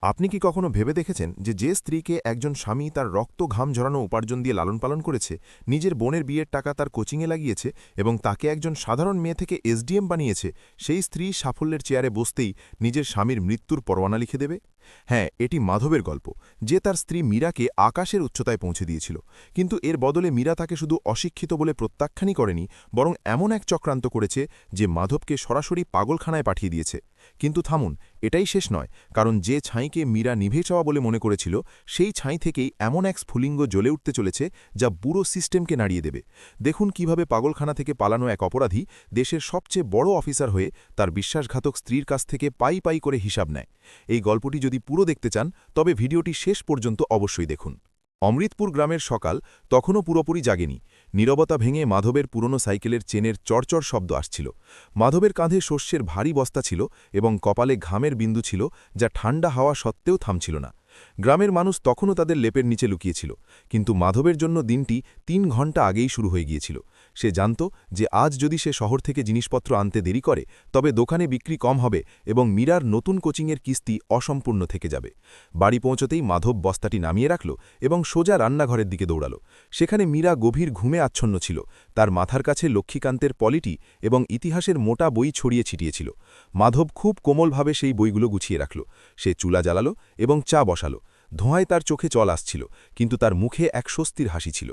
আপনি কি কখনো ভেবে দেখেছেন যে স্ত্রীকে একজন স্বামী তার রক্ত ঘাম ঝরানো উপার্জন দিয়ে লালন পালন করেছে, নিজের বোনের বিয়ের টাকা তার কোচিংয়ে লাগিয়েছে এবং তাকে একজন সাধারণ মেয়ে থেকে এসডিএম বানিয়েছে, সেই স্ত্রী সাফল্যের চেয়ারে বসতেই নিজের স্বামীর মৃত্যুর পরোয়ানা লিখে দেবে? হ্যাঁ, এটি মাধবের গল্প, যে তার স্ত্রী মীরাকে আকাশের উচ্চতায় পৌঁছে দিয়েছিল। কিন্তু এর বদলে মীরা তাকে শুধু অশিক্ষিত বলে প্রত্যাখ্যানই করেনি, বরং এমন এক চক্রান্ত করেছে যে মাধবকে সরাসরি পাগলখানায় পাঠিয়ে দিয়েছে। কিন্তু থামুন, এটাই শেষ নয়, কারণ যে ছাইকে মীরা নিভে চাওয়া বলে মনে করেছিল, সেই ছাই থেকেই এমন এক স্ফুলিঙ্গ জ্বলে উঠতে চলেছে যা পুরো সিস্টেমকে নাড়িয়ে দেবে। দেখুন কিভাবে পাগলখানা থেকে পালানো এক অপরাধী দেশের সবচেয়ে বড় অফিসার হয়ে তার বিশ্বাসঘাতক স্ত্রীর কাছ থেকে পাই পাই করে হিসাব নেয়। এই গল্পটি যদি পুরো দেখতে চান, তবে ভিডিওটি শেষ পর্যন্ত অবশ্যই দেখুন। অমৃতপুর গ্রামের সকাল তখনও পুরোপুরি জাগেনি। নীরবতা ভেঙে মাধবের পুরনো সাইকেলের চেনের চড়চড় শব্দ আসছিল। মাধবের কাঁধে শস্যের ভারী বস্তা ছিল এবং কপালে ঘামের বিন্দু ছিল, যা ঠান্ডা হাওয়া সত্ত্বেও থামছিল না। গ্রামের মানুষ তখনও তাদের লেপের নিচে লুকিয়েছিল, কিন্তু মাধবের জন্য দিনটি ৩ ঘণ্টা আগেই শুরু হয়ে গিয়েছিল। সে জানত যে আজ যদি সে শহর থেকে জিনিসপত্র আনতে দেরি করে, তবে দোকানে বিক্রি কম হবে এবং মীরার নতুন কোচিংয়ের কিস্তি অসম্পূর্ণ থেকে যাবে। বাড়ি পৌঁছতেই মাধব বস্তাটি নামিয়ে রাখল এবং সোজা রান্নাঘরের দিকে দৌড়াল। সেখানে মীরা গভীর ঘুমে আচ্ছন্ন ছিল। তার মাথার কাছে লক্ষ্মীকান্তের পলিটি এবং ইতিহাসের মোটা বই ছড়িয়ে ছিটিয়েছিল। মাধব খুব কোমলভাবে সেই বইগুলো গুছিয়ে রাখল। সে চুলা জ্বালালো এবং চা বসালো। ধোঁয়ায় তার চোখে জল আসছিল, কিন্তু তার মুখে এক স্বস্তির হাসি ছিল।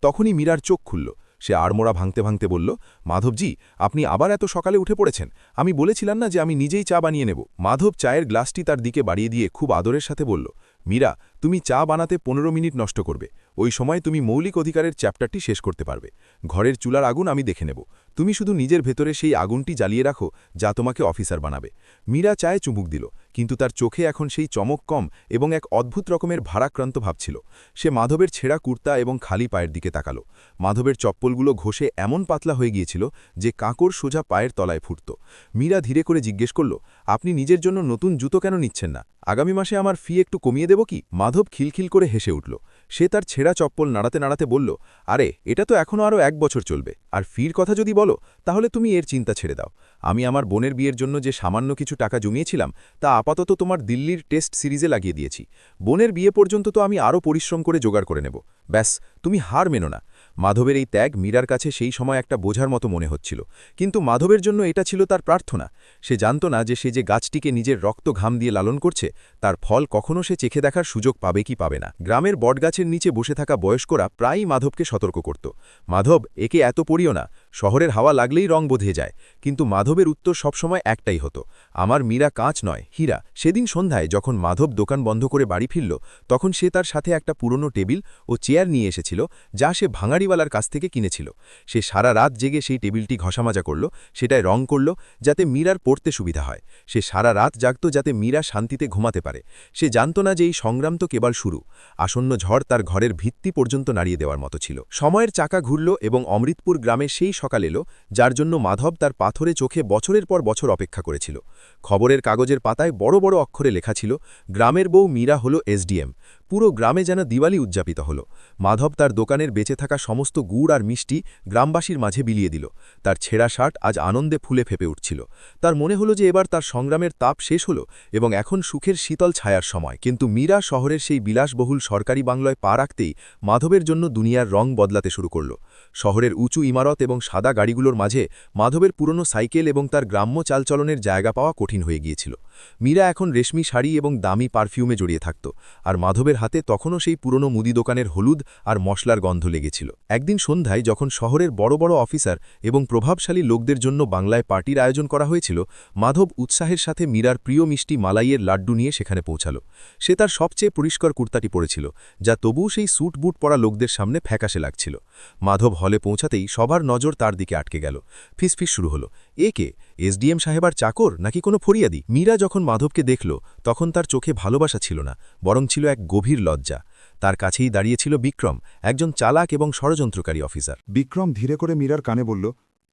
তখনই মীরার চোখ খুলল। সে আড়মোড়া ভাঙতে ভাঙতে বলল, মাধবজি, আপনি আবার এত সকালে উঠে পড়েছেন? আমি বলেছিলাম না যে আমি নিজেই চা বানিয়ে নেব? মাধব চায়ের গ্লাসটি তার দিকে বাড়িয়ে দিয়ে খুব আদরের সাথে বলল, মীরা, তুমি চা বানাতে ১৫ মিনিট নষ্ট করবে। ওই সময় তুমি মৌলিক অধিকারের চ্যাপ্টারটি শেষ করতে পারবে। ঘরের চুলার আগুন আমি দেখে নেব। তুমি শুধু নিজের ভেতরে সেই আগুনটি জ্বালিয়ে রাখো যা তোমাকে অফিসার বানাবে। মীরা চায়ে চুমুক দিল, কিন্তু তার চোখে এখন সেই চমক কম এবং এক অদ্ভুত রকমের ভারাক্রান্ত ভাব ছিল। সে মাধবের ছেঁড়া কুর্তা এবং খালি পায়ের দিকে তাকাল। মাধবের চপ্পলগুলো ঘষে এমন পাতলা হয়ে গিয়েছিল যে কাঁকড় সোজা পায়ের তলায় ফুটত। মীরা ধীরে করে জিজ্ঞেস করল, আপনি নিজের জন্য নতুন জুতো কেন নিচ্ছেন না? আগামী মাসে আমার ফি একটু কমিয়ে দেব কি? মাধব খিলখিল করে হেসে উঠল। সে তার ছেঁড়া চপ্পল নাড়াতে নাড়াতে বলল, আরে, এটা তো এখনও আরও ১ বছর চলবে। আর ফির কথা যদি বলো, তাহলে তুমি এর চিন্তা ছেড়ে দাও। আমি আমার বোনের বিয়ের জন্য যে সামান্য কিছু টাকা জমিয়েছিলাম, তা আপাতত তোমার দিল্লির টেস্ট সিরিজে লাগিয়ে দিয়েছি। বোনের বিয়ে পর্যন্ত তো আমি আরও পরিশ্রম করে জোগাড় করে নেব। ব্যাস, তুমি হার মেনো না। মাধবের এই ত্যাগ মীরার কাছে সেই সময় একটা বোঝার মতো মনে হচ্ছিল, কিন্তু মাধবের জন্য এটা ছিল তার প্রার্থনা। সে জানত না যে সে যে গাছটিকে নিজের রক্ত ঘাম দিয়ে লালন করছে, তার ফল কখনও সে চেখে দেখার সুযোগ পাবে কি পাবে না। গ্রামের বটগাছের নিচে বসে থাকা বয়স্করা প্রায়ই মাধবকে সতর্ক করত, মাধব, একে এত পড়িও না, শহরের হাওয়া লাগলেই রং বোঝে যায়। কিন্তু মাধবের উত্তর সবসময় একটাই হতো, আমার মীরা কাঁচ নয়, হীরা। সেদিন সন্ধ্যায় যখন মাধব দোকান বন্ধ করে বাড়ি ফিরল, তখন সে তার সাথে একটা পুরনো টেবিল ও চেয়ার নিয়ে এসেছিল, যা সে ভাঙাড়িওয়ালার কাছ থেকে কিনেছিল। সে সারা রাত জেগে সেই টেবিলটি ঘষামাজা করল, সেটায় রং করল যাতে মীরার পড়তে সুবিধা হয়। সে সারা রাত জাগত যাতে মীরা শান্তিতে ঘুমাতে পারে। সে জানত না যে এই সংগ্রাম তো কেবল শুরু। আসন্ন ঝড় তার ঘরের ভিত্তি পর্যন্ত নাড়িয়ে দেওয়ার মতো ছিল। সময়ের চাকা ঘুরল এবং অমৃতপুর গ্রামে সেই সকাল এলো, যার জন্য মাধব তার পাথরে চোখে বছরের পর বছর অপেক্ষা করেছিল। খবরের কাগজের পাতায় বড় বড় অক্ষরে লেখা ছিল, গ্রামের বউ মীরা হল এসডিএম। পুরো গ্রামে যেন দিওয়ালি উদযাপিত হল। মাধব তার দোকানের বেঁচে থাকা সমস্ত গুড় আর মিষ্টি গ্রামবাসীর মাঝে বিলিয়ে দিল। তার ছেঁড়া শার্ট আজ আনন্দে ফুলে ফেপে উঠছিল। তার মনে হলো যে এবার তার সংগ্রামের তাপ শেষ হলো এবং এখন সুখের শীতল ছায়ার সময়। কিন্তু মীরা শহরের সেই বিলাসবহুল সরকারি বাংলায় পা রাখতেই মাধবের জন্য দুনিয়ার রং বদলাতে শুরু করল। শহরের উঁচু ইমারত এবং সাদা গাড়িগুলোর মাঝে মাধবের পুরনো সাইকেল এবং তার গ্রাম্য চালচলনের জায়গা পাওয়া কঠিন হয়ে গিয়েছিল। মীরা এখন রেশমি শাড়ি এবং দামি পারফিউমে জড়িয়ে থাকত, আর মাধবের হাতে তখনও সেই পুরনো মুদি দোকানের হলুদ আর মশলার গন্ধ লেগেছিল। একদিন সন্ধ্যায় যখন শহরের বড় বড় অফিসার এবং প্রভাবশালী লোকদের জন্য বাংলায় পার্টির আয়োজন করা হয়েছিল, মাধব উৎসাহের সাথে মীরার প্রিয় মিষ্টি মালাইয়ের লাড্ডু নিয়ে সেখানে পৌঁছাল। সে তার সবচেয়ে পরিষ্কার কুর্তাটি পরেছিল, যা তবুও সেই স্যুট বুট পরা লোকদের সামনে ফ্যাকাশে লাগছিল। মাধব হলে পৌঁছাতেই সবার নজর তার দিকে আটকে গেল। ফিসফিস শুরু হলো, এ কে? এসডিএম সাহেবার চাকর নাকি কোনো ফরিয়াদি? মীরা যখন মাধবকে দেখল, তখন তার চোখে ভালোবাসা ছিল না, বরং ছিল এক গভীর লজ্জা। তার কাছেই দাঁড়িয়েছিল বিক্রম, একজন চালাক এবং ষড়যন্ত্রকারী অফিসার। বিক্রম ধীরে করে মীরার কানে বলল,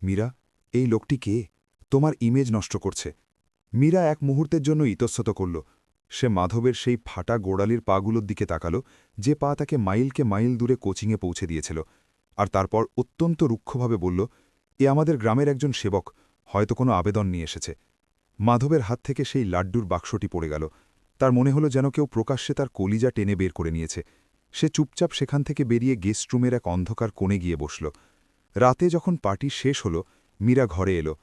মীরা, এই লোকটি কে? তোমার ইমেজ নষ্ট করছে। মীরা এক মুহূর্তের জন্য ইতস্তত করল। সে মাধবের সেই ফাটা গোড়ালির পাগুলোর দিকে তাকাল, যে পা তাকে মাইলকে মাইল দূরে কোচিংয়ে পৌঁছে দিয়েছিল। আর তারপর অত্যন্ত রুক্ষভাবে বলল, এ আমাদের গ্রামের একজন সেবক, হয়তো কোনো আবেদন নিয়ে এসেছে। মাধবের হাত থেকে সেই লাড্ডুর বাক্সটি পড়ে গেল। তার মনে হলো যেন কেউ প্রকাশ্যে তার কলিজা টেনে বের করে নিয়েছে। সে চুপচাপ সেখান থেকে বেরিয়ে গেস্ট রুমের এক অন্ধকার কোণে গিয়ে বসল। রাতে যখন পার্টি শেষ হল, মীরা ঘরে এলো।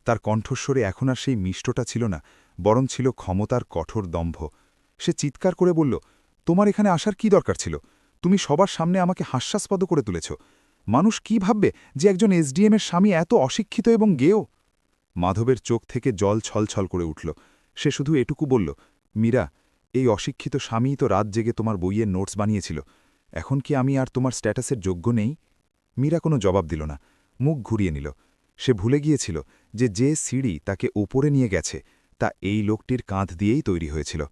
তার কণ্ঠস্বরে এখন আর সেই মিষ্টটা ছিল না, বরং ছিল ক্ষমতার কঠোর দম্ভ। সে চিৎকার করে বলল, তোমার এখানে আসার কি দরকার ছিল? তুমি সবার সামনে আমাকে হাস্যাস্পদ করে তুলেছ। মানুষ কি ভাববে যে একজন এসডিএমের স্বামী এত অশিক্ষিত এবং গেও? মাধবের চোখ থেকে জল ছলছল করে উঠল। সে শুধু এটুকু বলল, মীরা, এই অশিক্ষিত স্বামীই তো রাত জেগে তোমার বইয়ের নোটস বানিয়েছিল। এখন কি আমি আর তোমার স্ট্যাটাসের যোগ্য নেই? মীরা কোনো জবাব দিল না, মুখ ঘুরিয়ে নিল। সে ভুলে গিয়েছিল যে সিঁড়ি তাকে উপরে নিয়ে গেছে তা এই লোকটির কাঁধ দিয়েই তৈরি হয়েছিল।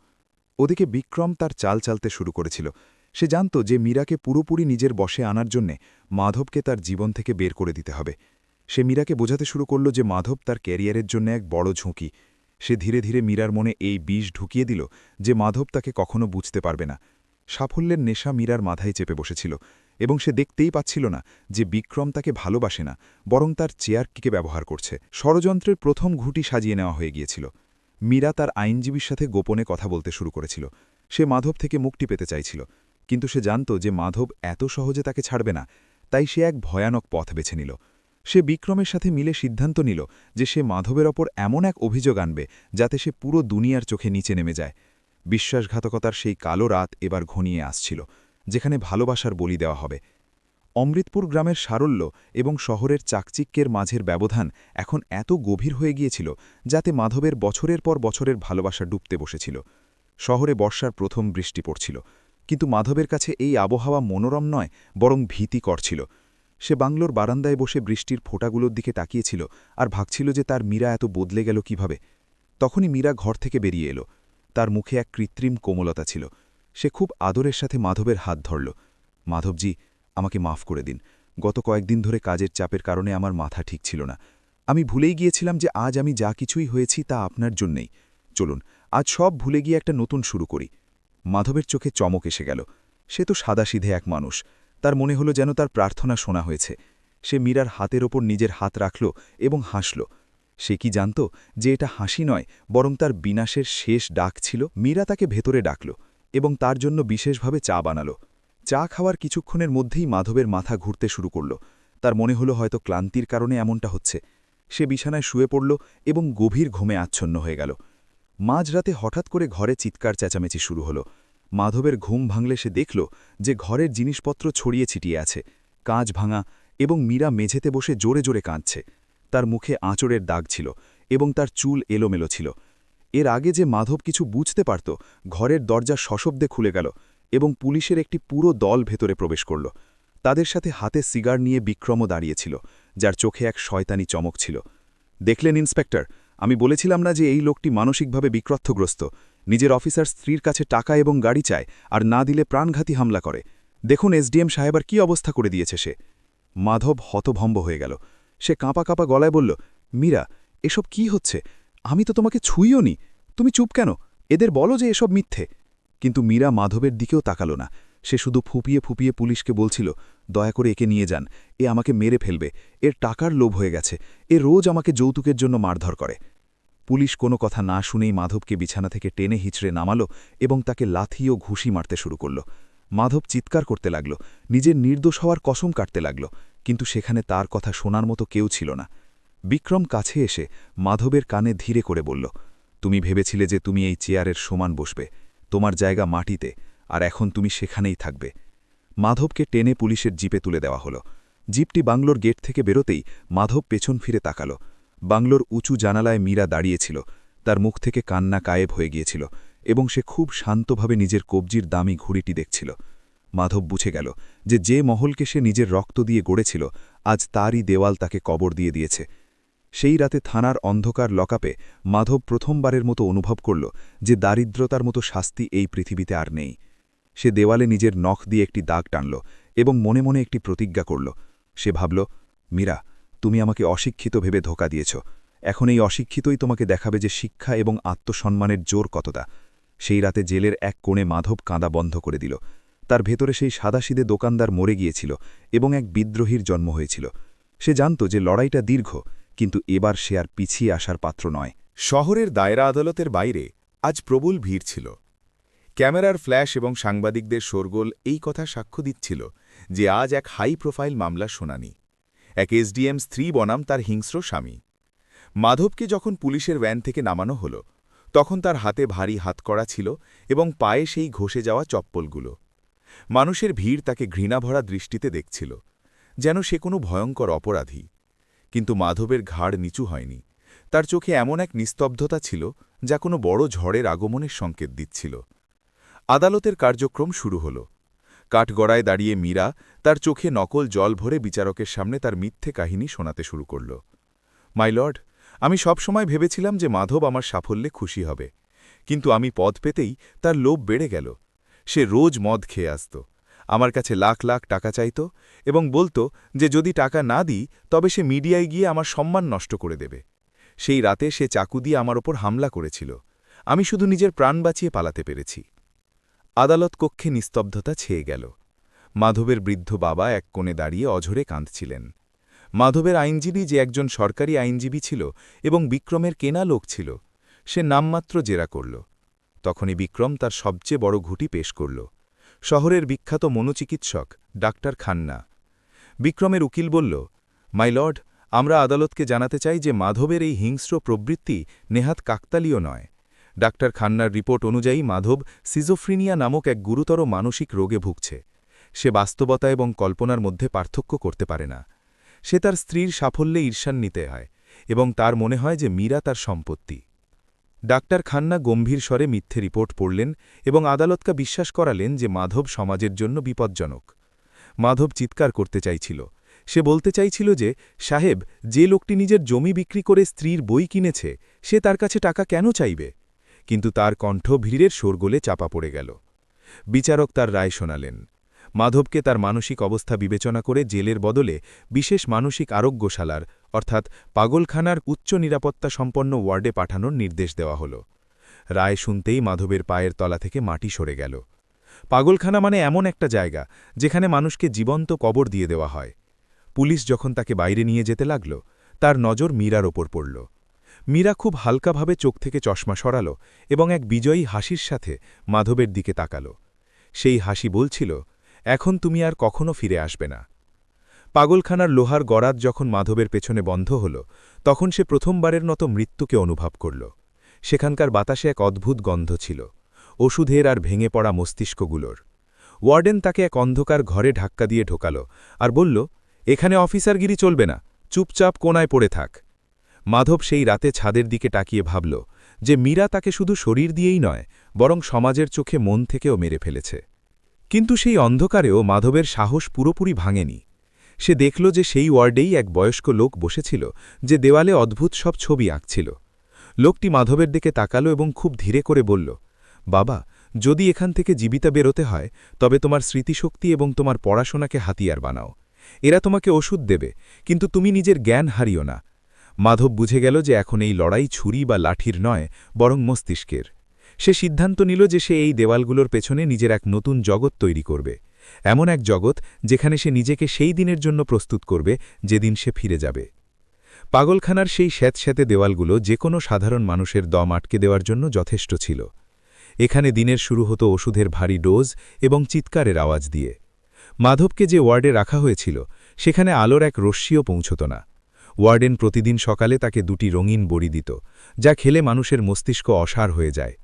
ওদিকে বিক্রম তার চাল চালতে শুরু করেছিল। সে জানত যে মীরাকে পুরোপুরি নিজের বশে আনার জন্যে মাধবকে তার জীবন থেকে বের করে দিতে হবে। সে মীরাকে বোঝাতে শুরু করল যে মাধব তার ক্যারিয়ারের জন্য এক বড় ঝুঁকি। সে ধীরে ধীরে মীরার মনে এই বিষ ঢুকিয়ে দিল যে মাধব তাকে কখনো বুঝতে পারবে না। সাফল্যের নেশা মীরার মাথায় চেপে বসেছিল এবং সে দেখতেই পাচ্ছিল না যে বিক্রম তাকে ভালোবাসে না, বরং তার চেয়ারটিকে ব্যবহার করছে। ষড়যন্ত্রের প্রথম ঘুঁটি সাজিয়ে নেওয়া হয়ে গিয়েছিল। মীরা তার আইনজীবীর সাথে গোপনে কথা বলতে শুরু করেছিল। সে মাধব থেকে মুক্তি পেতে চাইছিল, কিন্তু সে জানত যে মাধব এত সহজে তাকে ছাড়বে না। তাই সে এক ভয়ানক পথ বেছে নিল। সে বিক্রমের সাথে মিলে সিদ্ধান্ত নিল যে সে মাধবের ওপর এমন এক অভিযোগ আনবে যাতে সে পুরো দুনিয়ার চোখে নিচে নেমে যায়। বিশ্বাসঘাতকতার সেই কালো রাত এবার ঘনিয়ে আসছিল, যেখানে ভালোবাসার বলি দেওয়া হবে। অমৃতপুর গ্রামের সারল্য এবং শহরের চাকচিক্যের মাঝের ব্যবধান এখন এত গভীর হয়ে গিয়েছিল যাতে মাধবের বছরের পর বছরের ভালোবাসা ডুবতে বসেছিল। শহরে বর্ষার প্রথম বৃষ্টি পড়ছিল, কিন্তু মাধবের কাছে এই আবহাওয়া মনোরম নয়, বরং ভীতিকর ছিল। সে বাংলোর বারান্দায় বসে বৃষ্টির ফোঁটাগুলোর দিকে তাকিয়েছিল আর ভাবছিল যে তার মীরা এত বদলে গেল কিভাবে। তখনই মীরা ঘর থেকে বেরিয়ে এলো। তার মুখে এক কৃত্রিম কোমলতা ছিল। সে খুব আদরের সাথে মাধবের হাত ধরল। মাধবজি, আমাকে মাফ করে দিন। গত কয়েকদিন ধরে কাজের চাপের কারণে আমার মাথা ঠিক ছিল না। আমি ভুলেই গিয়েছিলাম যে আজ আমি যা কিছুই হয়েছি তা আপনার জন্যেই। চলুন, আজ সব ভুলে গিয়ে একটা নতুন শুরু করি। মাধবের চোখে চমক এসে গেল। সে তো সাদাসিধে এক মানুষ। তার মনে হলো যেন তার প্রার্থনা শোনা হয়েছে। সে মীরার হাতের ওপর নিজের হাত রাখল এবং হাসল। সে কি জানত যে এটা হাসি নয়, বরং তার বিনাশের শেষ ডাক ছিল? মীরা তাকে ভেতরে ডাকল এবং তার জন্য বিশেষভাবে চা বানাল। চা খাওয়ার কিছুক্ষণের মধ্যেই মাধবের মাথা ঘুরতে শুরু করল। তার মনে হলো হয়তো ক্লান্তির কারণে এমনটা হচ্ছে। সে বিছানায় শুয়ে পড়ল এবং গভীর ঘুমে আচ্ছন্ন হয়ে গেল। মাঝরাতে হঠাৎ করে ঘরে চিৎকার চেঁচামেচি শুরু হলো। মাধবের ঘুম ভাঙলে সে দেখল যে ঘরের জিনিসপত্র ছড়িয়ে ছিটিয়ে আছে, কাঁচ ভাঙা, এবং মীরা মেঝেতে বসে জোরে জোরে কাঁদছে। তার মুখে আঁচড়ের দাগ ছিল এবং তার চুল এলোমেলো ছিল। এর আগে যে মাধব কিছু বুঝতে পারত, ঘরের দরজা সশব্দে খুলে গেল এবং পুলিশের একটি পুরো দল ভেতরে প্রবেশ করল। তাদের সাথে হাতে সিগার নিয়ে বিক্রমও দাঁড়িয়েছিল, যার চোখে এক শয়তানি চমক ছিল। দেখলেন ইন্সপেক্টর, আমি বলেছিলাম না যে এই লোকটি মানসিকভাবে বিক্রথগ্রস্ত। নিজের অফিসার স্ত্রীর কাছে টাকা এবং গাড়ি চায়, আর না দিলে প্রাণঘাতী হামলা করে। দেখুন এসডিএম সাহেবার কি অবস্থা করে দিয়েছে সে। মাধব হতভম্ব হয়ে গেল। সে কাঁপা কাঁপা গলায় বলল, মীরা, এসব কি হচ্ছে? আমি তো তোমাকে ছুঁইও নি। তুমি চুপ কেন? এদের বলো যে এসব মিথ্যে। কিন্তু মীরা মাধবের দিকেও তাকালো না। সে শুধু ফুপিয়ে ফুপিয়ে পুলিশকে বলছিল, দয়া করে একে নিয়ে যান। এ আমাকে মেরে ফেলবে। এর টাকার লোভ হয়ে গেছে। এ রোজ আমাকে যৌতুকের জন্য মারধর করে। পুলিশ কোনো কথা না শুনেই মাধবকে বিছানা থেকে টেনে হিচড়ে নামালো এবং তাকে লাথি ও ঘুষি মারতে শুরু করল। মাধব চিৎকার করতে লাগল, নিজের নির্দোষ হওয়ার কসম কাটতে লাগল, কিন্তু সেখানে তার কথা শোনার মতো কেউ ছিল না। বিক্রম কাছে এসে মাধবের কানে ধীরে করে বলল, তুমি ভেবেছিলে যে তুমি এই চেয়ারের সমান বসবে। তোমার জায়গা মাটিতে, আর এখন তুমি সেখানেই থাকবে। মাধবকে টেনে পুলিশের জিপে তুলে দেওয়া হলো। জিপটি বাংলোর গেট থেকে বেরোতেই মাধব পেছন ফিরে তাকাল। বাংলোর উঁচু জানালায় মীরা দাঁড়িয়েছিল। তার মুখ থেকে কান্না গায়েব হয়ে গিয়েছিল এবং সে খুব শান্তভাবে নিজের কবজির দামি ঘুড়িটি দেখছিল। মাধব বুঝে গেল যে মহলকে সে নিজের রক্ত দিয়ে গড়েছিল, আজ তারই দেওয়াল তাকে কবর দিয়ে দিয়েছে। সেই রাতে থানার অন্ধকার লকআপে মাধব প্রথমবারের মতো অনুভব করল যে দারিদ্রতার মতো শাস্তি এই পৃথিবীতে আর নেই। সে দেওয়ালে নিজের নখ দিয়ে একটি দাগ টানল এবং মনে মনে একটি প্রতিজ্ঞা করল। সে ভাবল, মীরা, তুমি আমাকে অশিক্ষিত ভেবে ধোঁকা দিয়েছ। এখন এই অশিক্ষিতই তোমাকে দেখাবে যে শিক্ষা এবং আত্মসম্মানের জোর কতটা। সেই রাতে জেলের এক কোণে মাধব কাঁদা বন্ধ করে দিল। তার ভেতরে সেই সাদাসিদে দোকানদার মরে গিয়েছিল এবং এক বিদ্রোহীর জন্ম হয়েছিল। সে জানত যে লড়াইটা দীর্ঘ, কিন্তু এবার সে আর পিছিয়ে আসার পাত্র নয়। শহরের দায়রা আদালতের বাইরে আজ প্রবল ভিড় ছিল। ক্যামেরার ফ্ল্যাশ এবং সাংবাদিকদের শোরগোল এই কথা সাক্ষ্য দিচ্ছিল যে আজ এক হাই প্রোফাইল মামলার শুনানি। এক এসডিএম স্ত্রী বনাম তার হিংস্র স্বামী। মাধবকে যখন পুলিশের ভ্যান থেকে নামানো হলো, তখন তার হাতে ভারী হাতকড়া ছিল এবং পায়ে সেই ঘষে যাওয়া চপ্পলগুলো। মানুষের ভিড় তাকে ঘৃণাভরা দৃষ্টিতে দেখছিল, যেন সে কোনো ভয়ঙ্কর অপরাধী। কিন্তু মাধবের ঘাড় নিচু হয়নি। তার চোখে এমন এক নিস্তব্ধতা ছিল যা কোনো বড় ঝড়ের আগমনের সংকেত দিচ্ছিল। আদালতের কার্যক্রম শুরু হল। কাঠগড়ায় দাঁড়িয়ে মীরা তার চোখে নকল জল ভরে বিচারকের সামনে তার মিথ্যে কাহিনী শোনাতে শুরু করল। মাই লর্ড, আমি সবসময় ভেবেছিলাম যে মাধব আমার সাফল্যে খুশি হবে, কিন্তু আমি পদ পেতেই তার লোভ বেড়ে গেল। সে রোজ মদ খেয়ে আসত, আমার কাছে লাখ লাখ টাকা চাইত এবং বলতো যে যদি টাকা না দিই তবে সে মিডিয়ায় গিয়ে আমার সম্মান নষ্ট করে দেবে। সেই রাতে সে চাকু দিয়ে আমার ওপর হামলা করেছিল। আমি শুধু নিজের প্রাণ বাঁচিয়ে পালাতে পেরেছি। আদালত কক্ষে নিস্তব্ধতা ছেয়ে গেল। মাধবের বৃদ্ধ বাবা এক কোণে দাঁড়িয়ে অঝরে কাঁদছিলেন। মাধবের আইনজীবী, যে একজন সরকারি আইনজীবী ছিল এবং বিক্রমের কেনা লোক ছিল, সে নামমাত্র জেরা করল। তখনই বিক্রম তার সবচেয়ে বড় ঘুঁটি পেশ করল, শহরের বিখ্যাত মনোচিকিৎসক ডাক্তার খান্না। বিক্রমের উকিল বলল, মাই লর্ড, আমরা আদালতকে জানাতে চাই যে মাধবের এই হিংস্র প্রবৃত্তি নেহাত কাকতালীয় নয়। ডাক্তার খান্নার রিপোর্ট অনুযায়ী মাধব সিজোফ্রিনিয়া নামক এক গুরুতর মানসিক রোগে ভুগছে। সে বাস্তবতা এবং কল্পনার মধ্যে পার্থক্য করতে পারে না। সে তার স্ত্রীর সাফল্যে ঈর্ষান্বিত হয় এবং তার মনে হয় যে মীরা তার সম্পত্তি। ডাক্তার খান্না গম্ভীর স্বরে মিথ্যে রিপোর্ট পড়লেন এবং আদালতকে বিশ্বাস করালেন যে মাধব সমাজের জন্য বিপজ্জনক। মাধব চিৎকার করতে চাইছিল। সে বলতে চাইছিল যে, সাহেব, যে লোকটি নিজের জমি বিক্রি করে স্ত্রীর বই কিনেছে, সে তার কাছে টাকা কেন চাইবে? কিন্তু তার কণ্ঠ ভিড়ের শোরগোলে চাপা পড়ে গেল। বিচারক তার রায় শোনালেন। মাধবকে তার মানসিক অবস্থা বিবেচনা করে জেলের বদলে বিশেষ মানসিক আরোগ্যশালার অর্থাৎ পাগলখানার উচ্চ নিরাপত্তা সম্পন্ন ওয়ার্ডে পাঠানোর নির্দেশ দেওয়া হল। রায় শুনতেই মাধবের পায়ের তলা থেকে মাটি সরে গেল। পাগলখানা মানে এমন একটা জায়গা যেখানে মানুষকে জীবন্ত কবর দিয়ে দেওয়া হয়। পুলিশ যখন তাকে বাইরে নিয়ে যেতে লাগল, তার নজর মীরার ওপর পড়ল। মীরা খুব হালকাভাবে চোখ থেকে চশমা সরাল এবং এক বিজয়ী হাসির সাথে মাধবের দিকে তাকাল। সেই হাসি বলছিল, এখন তুমি আর কখনো ফিরে আসবে না। পাগলখানার লোহার গরাদ যখন মাধবের পেছনে বন্ধ হল, তখন সে প্রথমবারের মতো মৃত্যুকে অনুভব করল। সেখানকার বাতাসে এক অদ্ভুত গন্ধ ছিল, ওষুধের আর ভেঙে পড়া মস্তিষ্কগুলোর। ওয়ার্ডেন তাকে এক অন্ধকার ঘরে ধাক্কা দিয়ে ঢোকাল আর বলল, এখানে অফিসারগিরি চলবে না, চুপচাপ কোনায় পড়ে থাক। মাধব সেই রাতে ছাদের দিকে তাকিয়ে ভাবল যে মীরা তাকে শুধু শরীর দিয়েই নয়, বরং সমাজের চোখে মন থেকেও মেরে ফেলেছে। কিন্তু সেই অন্ধকারেও মাধবের সাহস পুরোপুরি ভাঙেনি। সে দেখল যে সেই ওয়ার্ডেই এক বয়স্ক লোক বসেছিল, যে দেওয়ালে অদ্ভুত সব ছবি আঁকছিল। লোকটি মাধবের দিকে তাকালো এবং খুব ধীরে করে বলল, বাবা, যদি এখান থেকে জীবিত বেরোতে হয় তবে তোমার স্মৃতিশক্তি এবং তোমার পড়াশোনাকে হাতিয়ার বানাও। এরা তোমাকে ওষুধ দেবে, কিন্তু তুমি নিজের জ্ঞান হারিও না। মাধব বুঝে গেল যে এখন এই লড়াই ছুরি বা লাঠির নয়, বরং মস্তিষ্কের। সে সিদ্ধান্ত নিল যে সে এই দেওয়ালগুলোর পেছনে নিজের এক নতুন জগৎ তৈরি করবে, এমন এক জগৎ যেখানে সে নিজেকে সেই দিনের জন্য প্রস্তুত করবে যেদিন সে ফিরে যাবে। পাগলখানার সেই স্যাঁতস্যাঁতে দেওয়ালগুলো যে কোনো সাধারণ মানুষের দম আটকে দেওয়ার জন্য যথেষ্ট ছিল। এখানে দিনের শুরু হতো ওষুধের ভারী ডোজ এবং চিৎকারের আওয়াজ দিয়ে। মাধবকে যে ওয়ার্ডে রাখা হয়েছিল সেখানে আলোর এক রশ্মিও পৌঁছত না। ওয়ার্ডেন প্রতিদিন সকালে তাকে 2টি রঙিন বড়ি দিত, যা খেলে মানুষের মস্তিষ্ক অসাড় হয়ে যায়।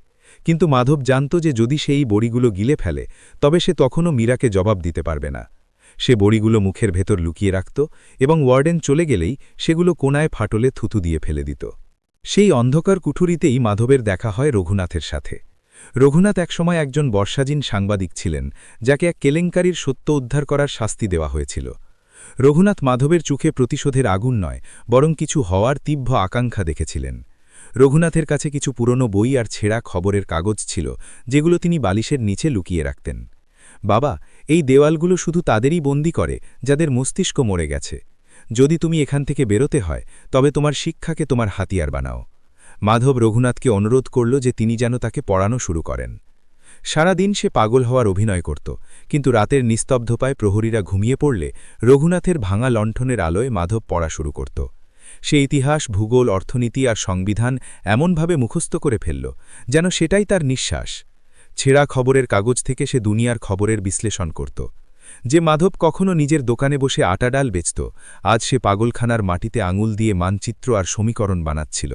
কিন্তু মাধব জানত যে যদি সেই বড়িগুলো গিলে ফেলে তবে সে তখনও মীরাকে জবাব দিতে পারবে না। সে বড়িগুলো মুখের ভেতর লুকিয়ে রাখত এবং ওয়ার্ডেন চলে গেলেই সেগুলো কোনায় ফাটলে থুতু দিয়ে ফেলে দিত। সেই অন্ধকার কুঠুরিতেই মাধবের দেখা হয় রঘুনাথের সাথে। রঘুনাথ একসময় একজন বর্ষাজীন সাংবাদিক ছিলেন, যাকে এক কেলেঙ্কারির সত্য উদ্ধার করার শাস্তি দেওয়া হয়েছিল। রঘুনাথ মাধবের চোখে প্রতিশোধের আগুন নয়, বরং কিছু হওয়ার তীব্র আকাঙ্ক্ষা দেখেছিলেন। রঘুনাথের কাছে কিছু পুরনো বই আর ছেঁড়া খবরের কাগজ ছিল, যেগুলো তিনি বালিশের নিচে লুকিয়ে রাখতেন। বাবা, এই দেওয়ালগুলো শুধু তাদেরই বন্দী করে যাদের মস্তিষ্ক মরে গেছে। যদি তুমি এখান থেকে বেরোতে হয় তবে তোমার শিক্ষাকে তোমার হাতিয়ার বানাও। মাধব রঘুনাথকে অনুরোধ করল যে তিনি যেন তাকে পড়ানো শুরু করেন। সারা দিন সে পাগল হওয়ার অভিনয় করত, কিন্তু রাতের নিস্তব্ধতায় প্রহরীরা ঘুমিয়ে পড়লে রঘুনাথের ভাঙা লণ্ঠনের আলোয় মাধব পড়া শুরু করত। সে ইতিহাস, ভূগোল, অর্থনীতি আর সংবিধান এমনভাবে মুখস্থ করে ফেলল যেন সেটাই তার নিঃশ্বাস। ছেঁড়া খবরের কাগজ থেকে সে দুনিয়ার খবরের বিশ্লেষণ করত। যে মাধব কখনো নিজের দোকানে বসে আটা ডাল বেচত, আজ সে পাগলখানার মাটিতে আঙুল দিয়ে মানচিত্র আর সমীকরণ বানাচ্ছিল।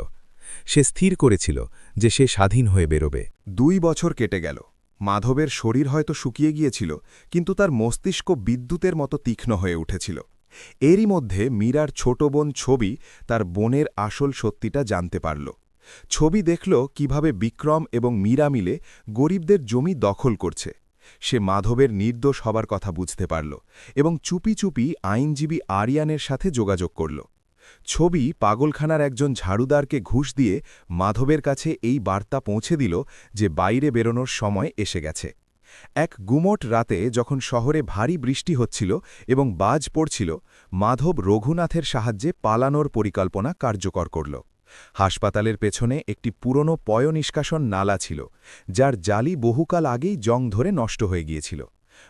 সে স্থির করেছিল যে সে স্বাধীন হয়ে বেরোবে। 2 বছর কেটে গেল। মাধবের শরীর হয়তো শুকিয়ে গিয়েছিল, কিন্তু তার মস্তিষ্ক বিদ্যুতের মতো তীক্ষ্ণ হয়ে উঠেছিল। এরই মধ্যে মীরার ছোট বোন ছবি তার বোনের আসল সত্যিটা জানতে পারল। ছবি দেখল কিভাবে বিক্রম এবং মীরা মিলে গরিবদের জমি দখল করছে। সে মাধবের নির্দোষ হবার কথা বুঝতে পারল এবং চুপি চুপি আইনজীবী আরিয়ানের সাথে যোগাযোগ করল। ছবি পাগলখানার একজন ঝাড়ুদারকে ঘুষ দিয়ে মাধবের কাছে এই বার্তা পৌঁছে দিল যে বাইরে বেরোনোর সময় এসে গেছে। এক গুমোট রাতে যখন শহরে ভারী বৃষ্টি হচ্ছিল এবং বাজ পড়ছিল, মাধব রঘুনাথের সাহায্যে পালানোর পরিকল্পনা কার্যকর করল। হাসপাতালের পেছনে একটি পুরনো পয়ঃনিষ্কাশন নালা ছিল, যার জালি বহুকাল আগেই জং ধরে নষ্ট হয়ে গিয়েছিল।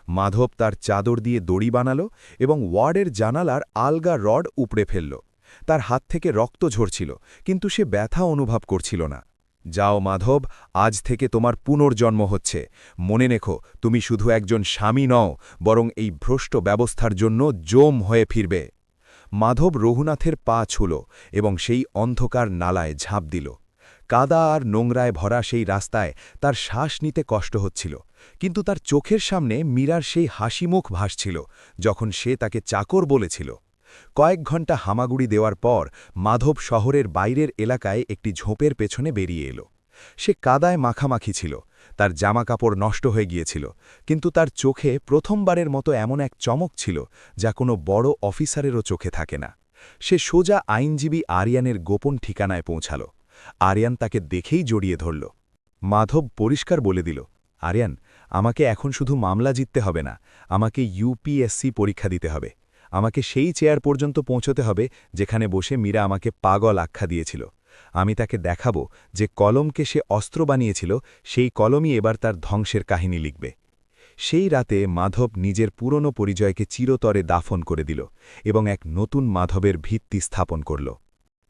মাধব তার চাদর দিয়ে দড়ি বানাল এবং ওয়ার্ডের জানালার আলগা রড উপড়ে ফেলল। তার হাত থেকে রক্ত ঝরছিল, কিন্তু সে ব্যথা অনুভব করছিল না। যাও মাধব, আজ থেকে তোমার পুনর্জন্ম হচ্ছে। মনে রেখো, তুমি শুধু একজন স্বামী নও, বরং এই ভ্রষ্ট ব্যবস্থার জন্য জম হয়ে ফিরবে। মাধব রঘুনাথের পা ছুল এবং সেই অন্ধকার নালায় ঝাঁপ দিল। কাদা আর নোংরায় ভরা সেই রাস্তায় তার শ্বাস নিতে কষ্ট হচ্ছিল, কিন্তু তার চোখের সামনে মীরার সেই হাসিমুখ ভাসছিল যখন সে তাকে চাকর বলেছিল। কয়েক ঘণ্টা হামাগুড়ি দেওয়ার পর মাধব শহরের বাইরের এলাকায় একটি ঝোপের পেছনে বেরিয়ে এলো। সে কাদায় মাখামাখি ছিল, তার জামাকাপড় নষ্ট হয়ে গিয়েছিল, কিন্তু তার চোখে প্রথমবারের মতো এমন এক চমক ছিল যা কোনো বড় অফিসারেরও চোখে থাকে না। সে সোজা আইনজীবী আরিয়ানের গোপন ঠিকানায় পৌঁছাল। আরিয়ান তাকে দেখেই জড়িয়ে ধরল। মাধব পরিষ্কার বলে দিল, আরিয়ান, আমাকে এখন শুধু মামলা জিততে হবে না, আমাকে ইউপিএসসি পরীক্ষা দিতে হবে। আমাকে সেই চেয়ার পর্যন্ত পৌঁছতে হবে যেখানে বসে মীরা আমাকে পাগল আখ্যা দিয়েছিল। আমি তাকে দেখাবো যে কলমকে সে অস্ত্র বানিয়েছিল, সেই কলমই এবার তার ধ্বংসের কাহিনী লিখবে। সেই রাতে মাধব নিজের পুরনো পরিচয়কে চিরতরে দাফন করে দিল এবং এক নতুন মাধবের ভিত্তি স্থাপন করল।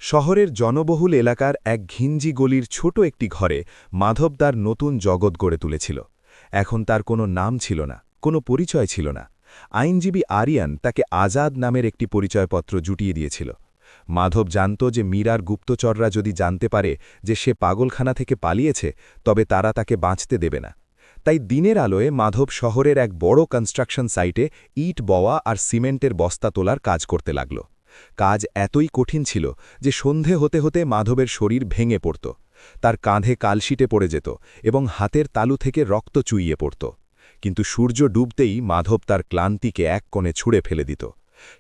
শহরের জনবহুল এলাকার এক ঘিঞ্জি গলির ছোট একটি ঘরে মাধব তার নতুন জগৎ গড়ে তুলেছিল। এখন তার কোনো নাম ছিল না, কোনো পরিচয় ছিল না। আইনজীবী আরিয়ান তাকে আজাদ নামের একটি পরিচয়পত্র জুটিয়ে দিয়েছিল। মাধব জানত যে মীরার গুপ্তচররা যদি জানতে পারে যে সে পাগলখানা থেকে পালিয়েছে, তবে তারা তাকে বাঁচতে দেবে না। তাই দিনের আলোয় মাধব শহরের এক বড় কনস্ট্রাকশন সাইটে ইট বওয়া আর সিমেন্টের বস্তা তোলার কাজ করতে লাগল। কাজ এতই কঠিন ছিল যে সন্ধে হতে হতে মাধবের শরীর ভেঙে পড়ত। তার কাঁধে কালশিটে পড়ে যেত এবং হাতের তালু থেকে রক্ত চুইয়ে পড়ত। কিন্তু সূর্য ডুবতেই মাধব তার ক্লান্তিকে এক কোণে ছুঁড়ে ফেলে দিত।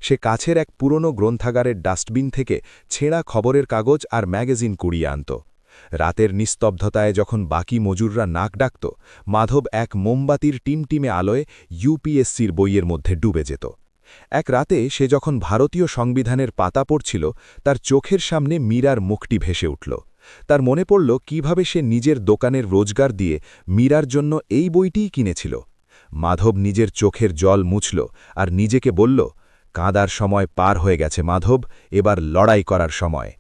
সে কাছের এক পুরনো গ্রন্থাগারের ডাস্টবিন থেকে ছেঁড়া খবরের কাগজ আর ম্যাগাজিন কুড়িয়ে আনত। রাতের নিস্তব্ধতায় যখন বাকি মজুররা নাক ডাকত, মাধব এক মোমবাতির টিমটিমে আলোয় ইউপিএসসির বইয়ের মধ্যে ডুবে যেত। এক রাতে সে যখন ভারতীয় সংবিধানের পাতা পড়ছিল, তার চোখের সামনে মীরার মুখটি ভেসে উঠল। তার মনে পড়ল কিভাবে সে নিজের দোকানের রোজগার দিয়ে মীরার জন্য এই বইটিই কিনেছিল। মাধব নিজের চোখের জল মুছল আর নিজেকে বলল, কাঁদার সময় পার হয়ে গেছে মাধব, এবার লড়াই করার সময়।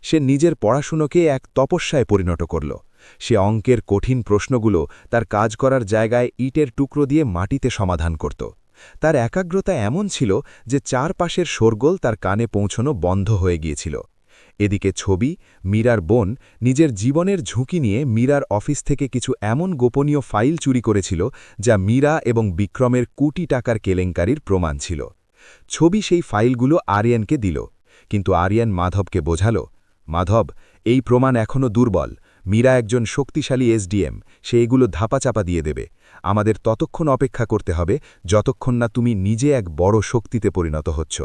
সে নিজের পড়াশুনোকে এক তপস্যায় পরিণত করল। সে অঙ্কের কঠিন প্রশ্নগুলো তার কাজ করার জায়গায় ইটের টুকরো দিয়ে মাটিতে সমাধান করত। তার একাগ্রতা এমন ছিল যে চারপাশের শোরগোল তার কানে পৌঁছনো বন্ধ হয়ে গিয়েছিল। এদিকে ছবি, মীরার বোন, নিজের জীবনের ঝুঁকি নিয়ে মীরার অফিস থেকে কিছু এমন গোপনীয় ফাইল চুরি করেছিল যা মীরা এবং বিক্রমের কোটি টাকার কেলেঙ্কারির প্রমাণ ছিল। ছবি সেই ফাইলগুলো আরিয়ানকে দিল, কিন্তু আরিয়ান মাধবকে বোঝাল, মাধব, এই প্রমাণ এখনও দুর্বল। মীরা একজন শক্তিশালী এসডিএম, সে এগুলো ধাপাচাপা দিয়ে দেবে। আমাদের ততক্ষণ অপেক্ষা করতে হবে যতক্ষণ না তুমি নিজে এক বড় শক্তিতে পরিণত হচ্ছ।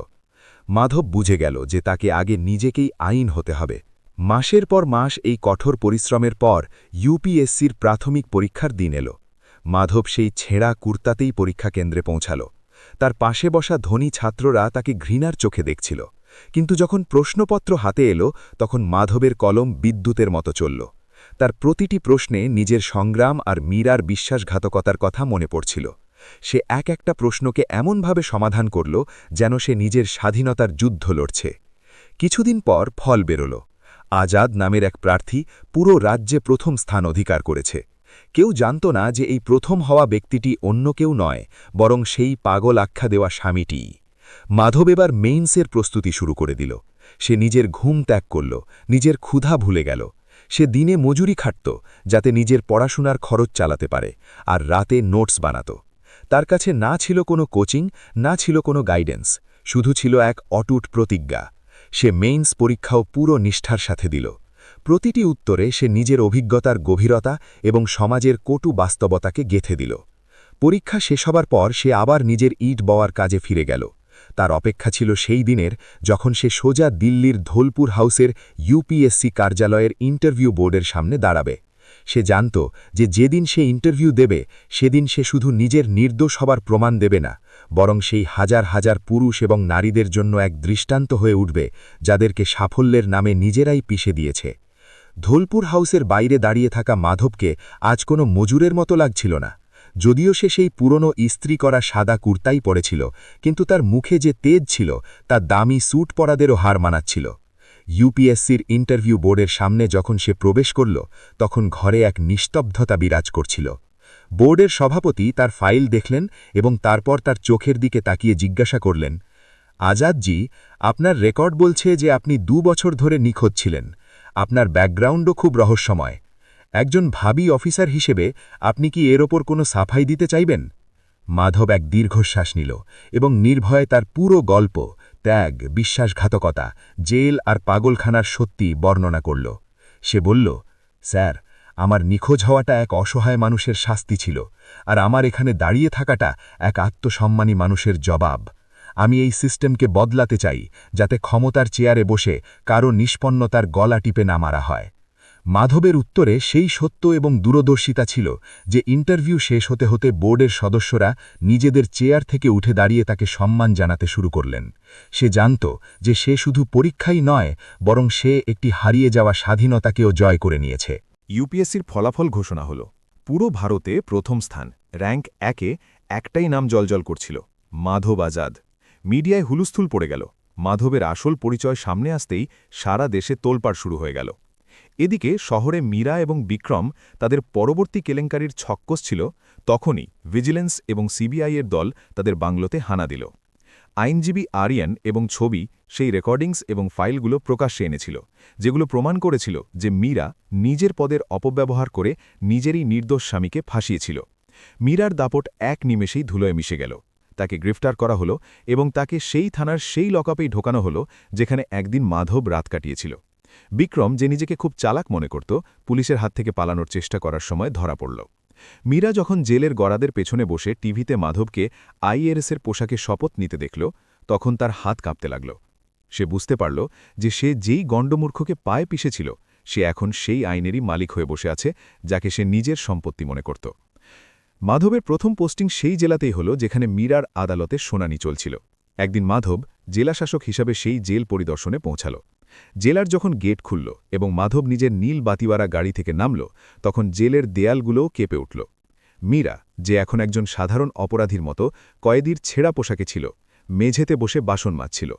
মাধব বুঝে গেল যে তাকে আগে নিজেকেই আইন হতে হবে। মাসের পর মাস এই কঠোর পরিশ্রমের পর ইউপিএসসির প্রাথমিক পরীক্ষার দিন এল। মাধব সেই ছেঁড়া কুর্তাতেই পরীক্ষা কেন্দ্রে পৌঁছাল। তার পাশে বসা ধনী ছাত্ররা তাকে ঘৃণার চোখে দেখছিল, কিন্তু যখন প্রশ্নপত্র হাতে এলো তখন মাধবের কলম বিদ্যুতের মতো চলল। তার প্রতিটি প্রশ্নে নিজের সংগ্রাম আর মীরার বিশ্বাসঘাতকতার কথা মনে পড়ছিল। সে এক একটা প্রশ্নকে এমনভাবে সমাধান করল যেন সে নিজের স্বাধীনতার যুদ্ধ লড়ছে। কিছুদিন পর ফল বেরোল। আজাদ নামের এক প্রার্থী পুরো রাজ্যে প্রথম স্থান অধিকার করেছে। কেউ জানত না যে এই প্রথম হওয়া ব্যক্তিটি অন্য কেউ নয়, বরং সেই পাগল আখ্যা দেওয়া স্বামীটিই। মাধব এবার মেইনসের প্রস্তুতি শুরু করে দিল। সে নিজের ঘুম ত্যাগ করল, নিজের ক্ষুধা ভুলে গেল। সে দিনে মজুরি খাটত যাতে নিজের পড়াশোনার খরচ চালাতে পারে, আর রাতে নোটস বানাত। তার কাছে না ছিল কোনো কোচিং, না ছিল কোনো গাইডেন্স, শুধু ছিল এক অটুট প্রতিজ্ঞা। সে মেইনস পরীক্ষাও পুরো নিষ্ঠার সাথে দিল। প্রতিটি উত্তরে সে নিজের অভিজ্ঞতার গভীরতা এবং সমাজের কটু বাস্তবতাকে গেঁথে দিল। পরীক্ষা শেষ হবার পর সে আবার নিজের ইট বওয়ার কাজে ফিরে গেল। তার অপেক্ষা ছিল সেই দিনের যখন সে সোজা দিল্লির ধোলপুর হাউসের ইউপিএসসি কার্যালয়ের ইন্টারভিউ বোর্ডের সামনে দাঁড়াবে। সে জানত যে যেদিন সে ইন্টারভিউ দেবে সেদিন সে শুধু নিজের নির্দোষ হবার প্রমাণ দেবে না, বরং সেই হাজার হাজার পুরুষ এবং নারীদের জন্য এক দৃষ্টান্ত হয়ে উঠবে যাদেরকে সাফল্যের নামে নিজেরাই পিষে দিয়েছে। ধোলপুর হাউসের বাইরে দাঁড়িয়ে থাকা মাধবকে আজ কোনো মজুরের মতো লাগছিল না। যদিও সে সেই পুরনো ইস্ত্রি করা সাদা কুর্তাই পরেছিল, কিন্তু তার মুখে যে তেজ ছিল তা দামি স্যুট পরাদেরও হার মানাচ্ছিল। ইউপিএসসির ইন্টারভিউ বোর্ডের সামনে যখন সে প্রবেশ করল, তখন ঘরে এক নিস্তব্ধতা বিরাজ করছিল। বোর্ডের সভাপতি তার ফাইল দেখলেন এবং তারপর তার চোখের দিকে তাকিয়ে জিজ্ঞাসা করলেন, আজাদজি, আপনার রেকর্ড বলছে যে আপনি 2 বছর ধরে নিখোঁজ ছিলেন। আপনার ব্যাকগ্রাউন্ডও খুব রহস্যময়। একজন ভাবী অফিসার হিসেবে আপনি কি এর ওপর কোনো সাফাই দিতে চাইবেন? মাধব এক দীর্ঘশ্বাস নিল এবং নির্ভয়ে তার পুরো গল্প, ত্যাগ, বিশ্বাসঘাতকতা, জেল আর পাগলখানার সত্যি বর্ণনা করল। সে বলল, স্যার, আমার নিখোঁজ হওয়াটা এক অসহায় মানুষের শাস্তি ছিল, আর আমার এখানে দাঁড়িয়ে থাকাটা এক আত্মসম্মানী মানুষের জবাব। আমি এই সিস্টেমকে বদলাতে চাই, যাতে ক্ষমতার চেয়ারে বসে কারো নিষ্পন্নতার গলা টিপে না মারা হয়। মাধবের উত্তরে সেই সত্য এবং দূরদর্শিতা ছিল যে ইন্টারভিউ শেষ হতে হতে বোর্ডের সদস্যরা নিজেদের চেয়ার থেকে উঠে দাঁড়িয়ে তাকে সম্মান জানাতে শুরু করলেন। সে জানত যে সে শুধু পরীক্ষাই নয়, বরং সে একটি হারিয়ে যাওয়া স্বাধীনতাকেও জয় করে নিয়েছে। ইউপিএসসির ফলাফল ঘোষণা হল। পুরো ভারতে প্রথম স্থান, র্যাঙ্ক 1-এ একটাই নাম জলজল করছিল, মাধব আজাদ। মিডিয়ায় হুলুস্থুল পড়ে গেল। মাধবের আসল পরিচয় সামনে আসতেই সারা দেশে তোলপাড় শুরু হয়ে গেল। এদিকে শহরে মীরা এবং বিক্রম তাদের পরবর্তী কেলেঙ্কারির ছক্কস ছিল, তখনই ভিজিলেন্স এবং সিবিআইয়ের দল তাদের বাংলোতে হানা দিল। আইনজীবী আরিয়ান এবং ছবি সেই রেকর্ডিংস এবং ফাইলগুলো প্রকাশ্যে এনেছিল, যেগুলো প্রমাণ করেছিল যে মীরা নিজের পদের অপব্যবহার করে নিজেরই নির্দোষ স্বামীকে ফাঁসিয়েছিল। মীরার দাপট এক নিমেষেই ধুলোয় মিশে গেল। তাকে গ্রেফতার করা হলো এবং তাকে সেই থানার সেই লকআপেই ঢোকানো হলো যেখানে একদিন মাধব রাত কাটিয়েছিল। বিক্রম, যে নিজেকে খুব চালাক মনে করত, পুলিশের হাত থেকে পালানোর চেষ্টা করার সময় ধরা পড়ল। মীরা যখন জেলের গড়াদের পেছনে বসে টিভিতে মাধবকে আইএরএসের পোশাকে শপথ নিতে দেখল, তখন তার হাত কাঁপতে লাগল। সে বুঝতে পারল যে সে যেই গণ্ডমূর্খকে পায়ে পিষেছিল, সে এখন সেই আইনেরই মালিক হয়ে বসে আছে, যাকে সে নিজের সম্পত্তি মনে করত। মাধবের প্রথম পোস্টিং সেই জেলাতেই হল যেখানে মীরার আদালতে শুনানি চলছিল। একদিন মাধব জেলাশাসক হিসাবে সেই জেল পরিদর্শনে পৌঁছাল। জেলার যখন গেট খুলল এবং মাধব নিজের নীল বাতিওয়ারা গাড়ি থেকে নামল, তখন জেলের দেয়ালগুলোও কেঁপে উঠল। মীরা, যে এখন একজন সাধারণ অপরাধীর মতো কয়েদির ছেঁড়া পোশাকে ছিল, মেঝেতে বসে বাসন মাজছিল।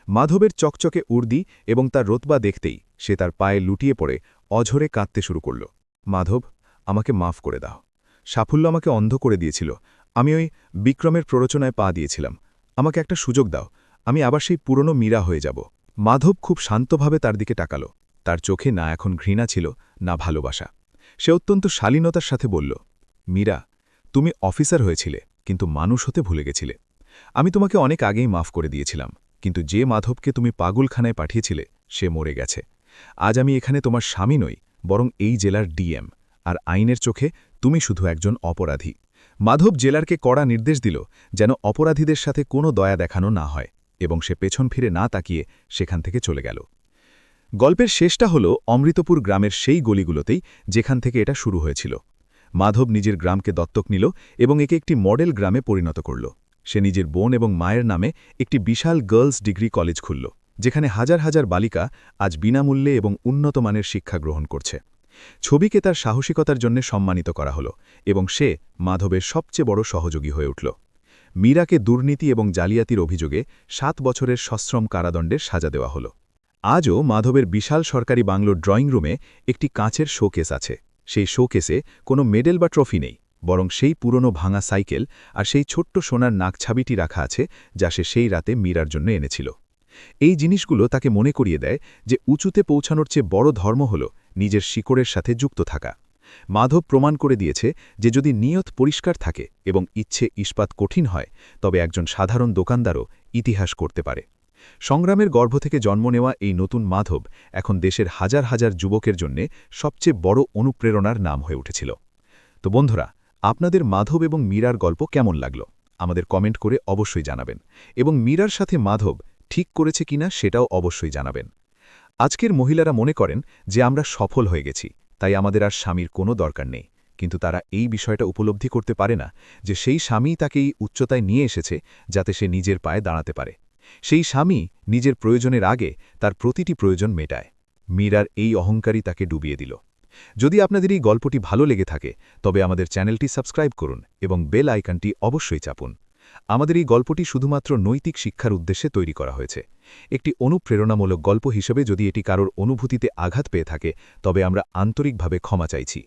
মাধবের চকচকে উর্দি এবং তার রতবা দেখতেই সে তার পায়ে লুটিয়ে পড়ে অঝরে কাঁদতে শুরু করল। মাধব, আমাকে মাফ করে দাও। সাফল্য আমাকে অন্ধ করে দিয়েছিল। আমি ওই বিক্রমের প্ররোচনায় পা দিয়েছিলাম। আমাকে একটা সুযোগ দাও, আমি আবার সেই পুরনো মীরা হয়ে যাব। মাধব খুব শান্তভাবে তার দিকে তাকাল। তার চোখে না এখন ঘৃণা ছিল, না ভালোবাসা। সে অত্যন্ত শালীনতার সাথে বলল, মীরা, তুমি অফিসার হয়েছিলে, কিন্তু মানুষ হতে ভুলে গেছিলে। আমি তোমাকে অনেক আগেই মাফ করে দিয়েছিলাম, কিন্তু যে মাধবকে তুমি পাগলখানায় পাঠিয়েছিলে সে মরে গেছে। আজ আমি এখানে তোমার স্বামী নই, বরং এই জেলার ডিএম, আর আইনের চোখে তুমি শুধু একজন অপরাধী। মাধব জেলারকে কড়া নির্দেশ দিল যেন অপরাধীদের সাথে কোনো দয়া দেখানো না হয়, এবং সে পেছন ফিরে না তাকিয়ে সেখান থেকে চলে গেল। গল্পের শেষটা হল অমৃতপুর গ্রামের সেই গলিগুলোতেই যেখান থেকে এটা শুরু হয়েছিল। মাধব নিজের গ্রামকে দত্তক নিল এবং একে একটি মডেল গ্রামে পরিণত করল। সে নিজের বোন এবং মায়ের নামে একটি বিশাল গার্লস ডিগ্রি কলেজ খুলল, যেখানে হাজার হাজার বালিকা আজ বিনামূল্যে এবং উন্নত মানের শিক্ষা গ্রহণ করছে। ছবিকে তার সাহসিকতার জন্য সম্মানিত করা হল এবং সে মাধবের সবচেয়ে বড় সহযোগী হয়ে উঠল। মীরাকে দুর্নীতি এবং জালিয়াতির অভিযোগে 7 বছরের সশ্রম কারাদণ্ডের সাজা দেওয়া হল। আজও মাধবের বিশাল সরকারি বাংলোর ড্রয়িং রুমে একটি কাঁচের শোকেস আছে। সেই শোকেসে কোনো মেডেল বা ট্রফি নেই, বরং সেই পুরনো ভাঙা সাইকেল আর সেই ছোট্ট সোনার নাকছাবিটি রাখা আছে যা সে সেই রাতে মীরার জন্য এনেছিল। এই জিনিসগুলো তাকে মনে করিয়ে দেয় যে উঁচুতে পৌঁছানোর চেয়ে বড় ধর্ম হল নিজের শিকড়ের সাথে যুক্ত থাকা। মাধব প্রমাণ করে দিয়েছে যে যদি নিয়ত পরিষ্কার থাকে এবং ইচ্ছে ইস্পাত কঠিন হয়, তবে একজন সাধারণ দোকানদারও ইতিহাস করতে পারে। সংগ্রামের গর্ভ থেকে জন্ম নেওয়া এই নতুন মাধব এখন দেশের হাজার হাজার যুবকের জন্যে সবচেয়ে বড় অনুপ্রেরণার নাম হয়ে উঠেছিল। তো বন্ধুরা, আপনাদের মাধব এবং মীরার গল্প কেমন লাগলো আমাদের কমেন্ট করে অবশ্যই জানাবেন, এবং মীরার সাথে মাধব ঠিক করেছে কিনা সেটাও অবশ্যই জানাবেন। আজকের মহিলারা মনে করেন যে আমরা সফল হয়ে গেছি, তাই আমাদের আর স্বামীর কোনো দরকার নেই, কিন্তু তারা এই বিষয়টা উপলব্ধি করতে পারে না যে সেই স্বামী তাকে এই উচ্চতায় নিয়ে এসেছে যাতে সে নিজের পায়ে দাঁড়াতে পারে। সেই স্বামী নিজের প্রয়োজনের আগে তার প্রতিটি প্রয়োজন মেটায়। মীরার এই অহংকারই তাকে ডুবিয়ে দিল। যদি আপনাদের এই গল্পটি ভালো লেগে থাকে, তবে আমাদের চ্যানেলটি সাবস্ক্রাইব করুন এবং বেল আইকনটি অবশ্যই চাপুন। আমাদের এই গল্পটি শুধুমাত্র নৈতিক শিক্ষার উদ্দেশ্যে তৈরি করা হয়েছে। একটি অনুপ্রেরণামূলক গল্প হিসেবে যদি এটি কারোর অনুভূতিতে আঘাত পেয়ে থাকে, তবে আমরা আন্তরিকভাবে ক্ষমা চাইছি।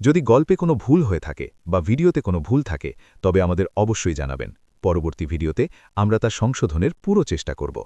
যদি গল্পে কোনো ভুল হয়ে থাকে বা ভিডিওতে কোনো ভুল থাকে, তবে আমাদের অবশ্যই জানাবেন। পরবর্তী ভিডিওতে আমরা তা সংশোধনের পুরো চেষ্টা করব।